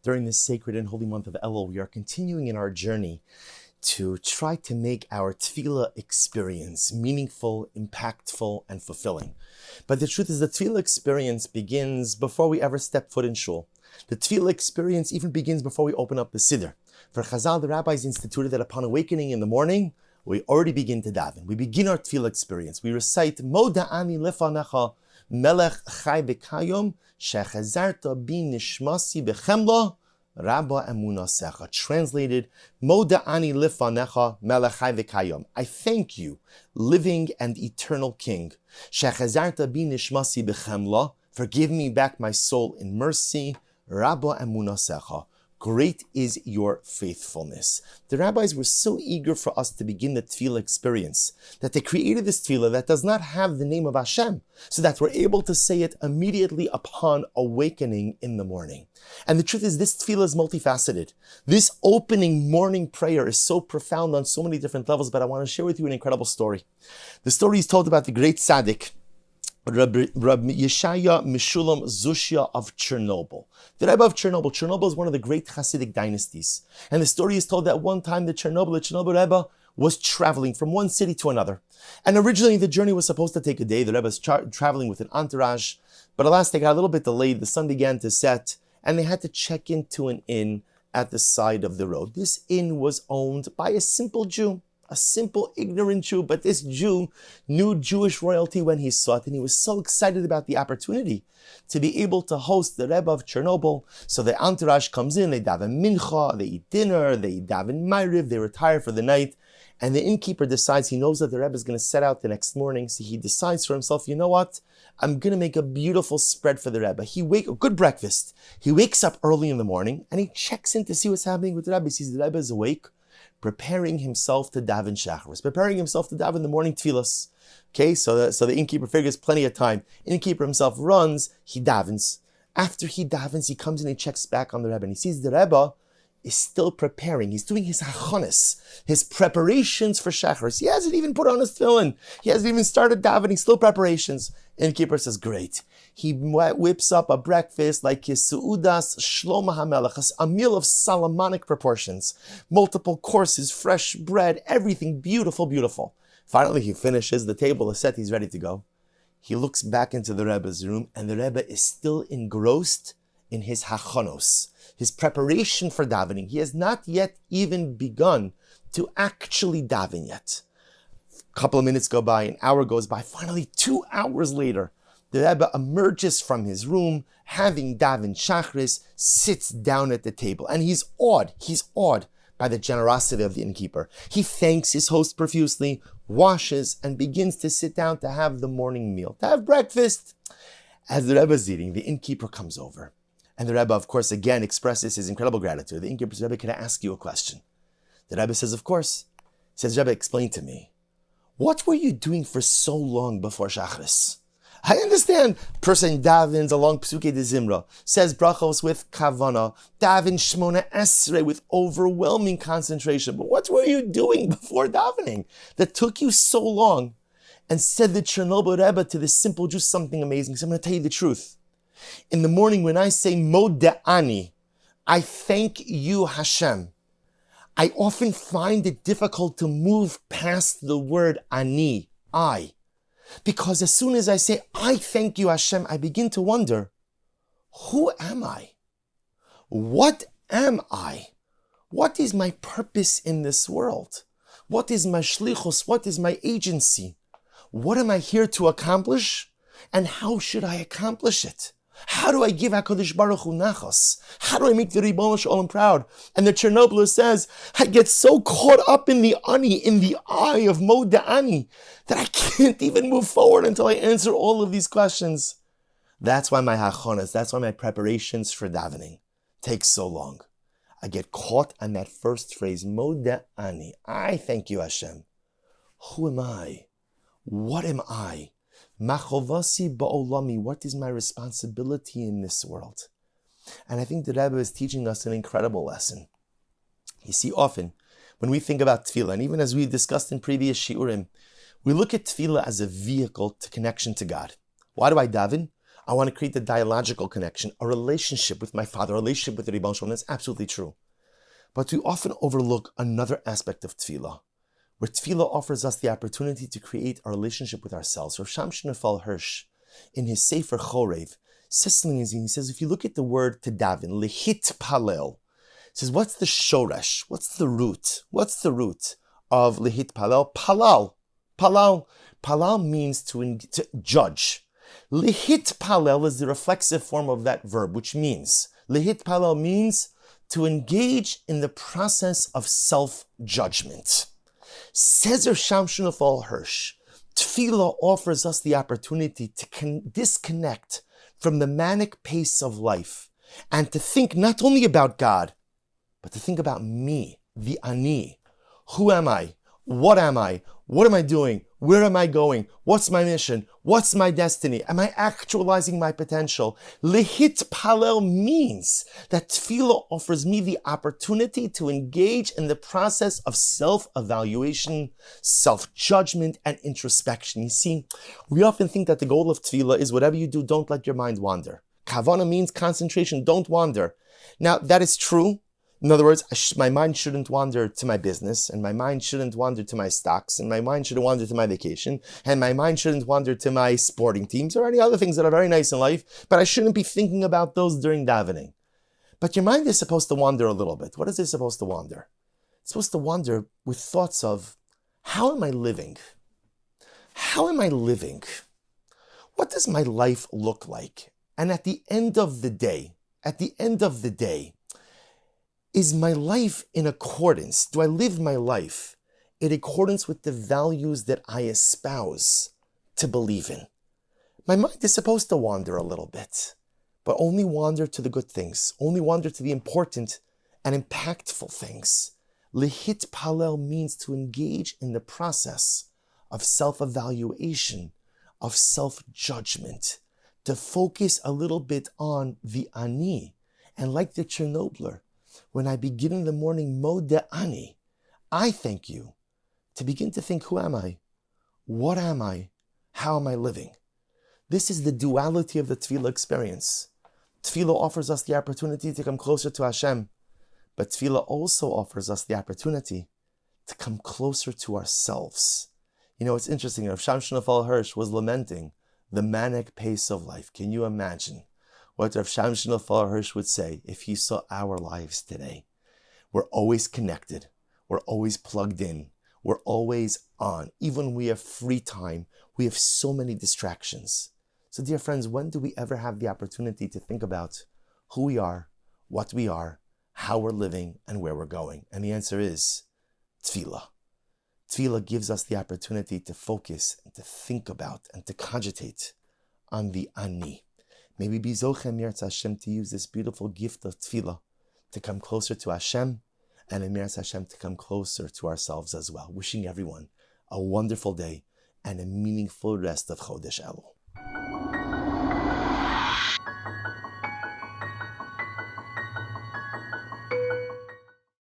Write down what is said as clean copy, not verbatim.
During this sacred and holy month of Elul, we are continuing in our journey to try to make our Tefilah experience meaningful, impactful, and fulfilling. But the truth is the Tefilah experience begins before we ever step foot in shul. The Tefilah experience even begins before we open up the Silber. For Chazal, the rabbis instituted that upon awakening in the morning, we already begin to daven. We begin our Tefilah experience. We recite, Mo da'ani lefanecha, melech chai b'kayom, shechazarta bi nishmasi b'chemla, Rabba emunasecha. Translated, Mo da'ani lefanecha, melech chai v'kayom. I thank you, living and eternal King. Shechazarta bi nishmasi b'chemla. Forgive me back my soul in mercy. Rabba emunasecha. Great is your faithfulness. The rabbis were so eager for us to begin the Tefilah experience that they created this Tefilah that does not have the name of Hashem, so that we're able to say it immediately upon awakening in the morning. And the truth is, this Tefilah is multifaceted. This opening morning prayer is so profound on so many different levels, but I want to share with you an incredible story. The story is told about the great tzaddik, Rabbi Yeshaya Mishulam Zushya of Chernobyl. The Rebbe of Chernobyl. Chernobyl is one of the great Hasidic dynasties. And the story is told that one time the Chernobyl Rebbe was traveling from one city to another. And originally the journey was supposed to take a day. The Rebbe was traveling with an entourage. But alas, they got a little bit delayed. The sun began to set. And they had to check into an inn at the side of the road. This inn was owned by a simple Jew. A simple, ignorant Jew, but this Jew knew Jewish royalty when he saw it, and he was so excited about the opportunity to be able to host the Rebbe of Chernobyl. So the entourage comes in, they daven mincha, they eat dinner, they daven ma'ariv, they retire for the night, and the innkeeper decides, he knows that the Rebbe is going to set out the next morning, so he decides for himself, you know what, I'm going to make a beautiful spread for the Rebbe. A good breakfast. He wakes up early in the morning, and he checks in to see what's happening with the Rebbe. He sees the Rebbe is awake, preparing himself to daven shacharis, preparing himself to daven the morning tefillas. Okay, so the innkeeper figures plenty of time. Innkeeper himself runs, he davens. After he davens, he comes and he checks back on the Rebbe, and he sees the Rebbe is still preparing. He's doing his hachonis, his preparations for shacharis. He hasn't even put on his tefillin. He hasn't even started davening, still preparations. Innkeeper says, great. He whips up a breakfast like his Su'udas Shlomo HaMelech, a meal of Solomonic proportions. Multiple courses, fresh bread, everything beautiful, beautiful. Finally, he finishes, the table is set, he's ready to go. He looks back into the Rebbe's room, and the Rebbe is still engrossed in his hachonos, his preparation for davening. He has not yet even begun to actually daven yet. A couple of minutes go by, an hour goes by, finally 2 hours later, the Rebbe emerges from his room, having daven shachris, sits down at the table, and he's awed by the generosity of the innkeeper. He thanks his host profusely, washes, and begins to sit down to have the morning meal, to have breakfast. As the Rebbe is eating, the innkeeper comes over, and the Rebbe, of course, again expresses his incredible gratitude. The innkeeper says, Rebbe, can I ask you a question? The Rebbe says, of course. He says, Rebbe, explain to me, what were you doing for so long before shachris? I understand, person davens along Psuke de Zimra, says brachos with kavana, daven shmona esrei with overwhelming concentration. But what were you doing before davening that took you so long? And said the Chernobyl Rebbe to this simple Jew something amazing. So I'm going to tell you the truth. In the morning when I say Moda'ani, I thank you Hashem, I often find it difficult to move past the word ani, I. Because as soon as I say, I thank you Hashem, I begin to wonder, who am I? What am I? What is my purpose in this world? What is my shlichus? What is my agency? What am I here to accomplish? And how should I accomplish it? How do I give HaKadosh Baruch Hu nachos? How do I make the Ribbono Shel Olam proud? And the Chernobyler says, I get so caught up in the ani, in the eye of Mo Da'ani, that I can't even move forward until I answer all of these questions. That's why my hachonas, that's why my preparations for davening take so long. I get caught on that first phrase, Mo Da'ani. I thank you, Hashem. Who am I? What am I? Machovasi ba'olami, what is my responsibility in this world? And I think the Rebbe is teaching us an incredible lesson. You see, often, when we think about Tefilah, and even as we discussed in previous shiurim, we look at Tefilah as a vehicle to connection to God. Why do I daven? I want to create the dialogical connection, a relationship with my Father, a relationship with the Ribbono Shel Olam. That's absolutely true. But we often overlook another aspect of Tefilah, where Tefilah offers us the opportunity to create a relationship with ourselves. Rav Shamshon Raphael Hirsch, in his Sefer Chorev, says something. He says, if you look at the word to daven, lehit palel, says, what's the shoresh? What's the root? What's the root of lehit palel? Palal. Palal. Palal means to judge. Lehit palel is the reflexive form of that verb, which means, lehit palel means to engage in the process of self-judgment. Says Rav Shamshon Raphael Hirsch, Tefilah offers us the opportunity to disconnect from the manic pace of life and to think not only about God, but to think about me, the ani. Who am I? What am I? What am I doing? Where am I going? What's my mission? What's my destiny? Am I actualizing my potential? Lehit palel means that Tefilah offers me the opportunity to engage in the process of self-evaluation, self-judgment, and introspection. You see, we often think that the goal of Tefilah is whatever you do, don't let your mind wander. Kavana means concentration, don't wander. Now, that is true. In other words, my mind shouldn't wander to my business, and my mind shouldn't wander to my stocks, and my mind shouldn't wander to my vacation, and my mind shouldn't wander to my sporting teams or any other things that are very nice in life, but I shouldn't be thinking about those during davening. But your mind is supposed to wander a little bit. What is it supposed to wander? It's supposed to wander with thoughts of, how am I living? How am I living? What does my life look like? And at the end of the day, is my life in accordance? Do I live my life in accordance with the values that I espouse to believe in? My mind is supposed to wander a little bit, but only wander to the good things, only wander to the important and impactful things. Lehit palel means to engage in the process of self-evaluation, of self-judgment, to focus a little bit on the ani. And like the Chernobler, when I begin in the morning, Modeh Ani, I thank you, to begin to think, who am I? What am I? How am I living? This is the duality of the Tefilah experience. Tefilah offers us the opportunity to come closer to Hashem, but Tefilah also offers us the opportunity to come closer to ourselves. You know, it's interesting, Rav Shamshon Raphael Hirsch was lamenting the manic pace of life. Can you imagine what Rav Shamshon Raphael Hirsch would say if he saw our lives today? We're always connected. We're always plugged in. We're always on. Even when we have free time, we have so many distractions. So dear friends, when do we ever have the opportunity to think about who we are, what we are, how we're living, and where we're going? And the answer is Tefilah. Tefilah gives us the opportunity to focus and to think about and to cogitate on the ani. May we be zochem Yirtz Hashem to use this beautiful gift of Tefilah to come closer to Hashem, and in Yirtz Hashem to come closer to ourselves as well. Wishing everyone a wonderful day and a meaningful rest of Chodesh Elul.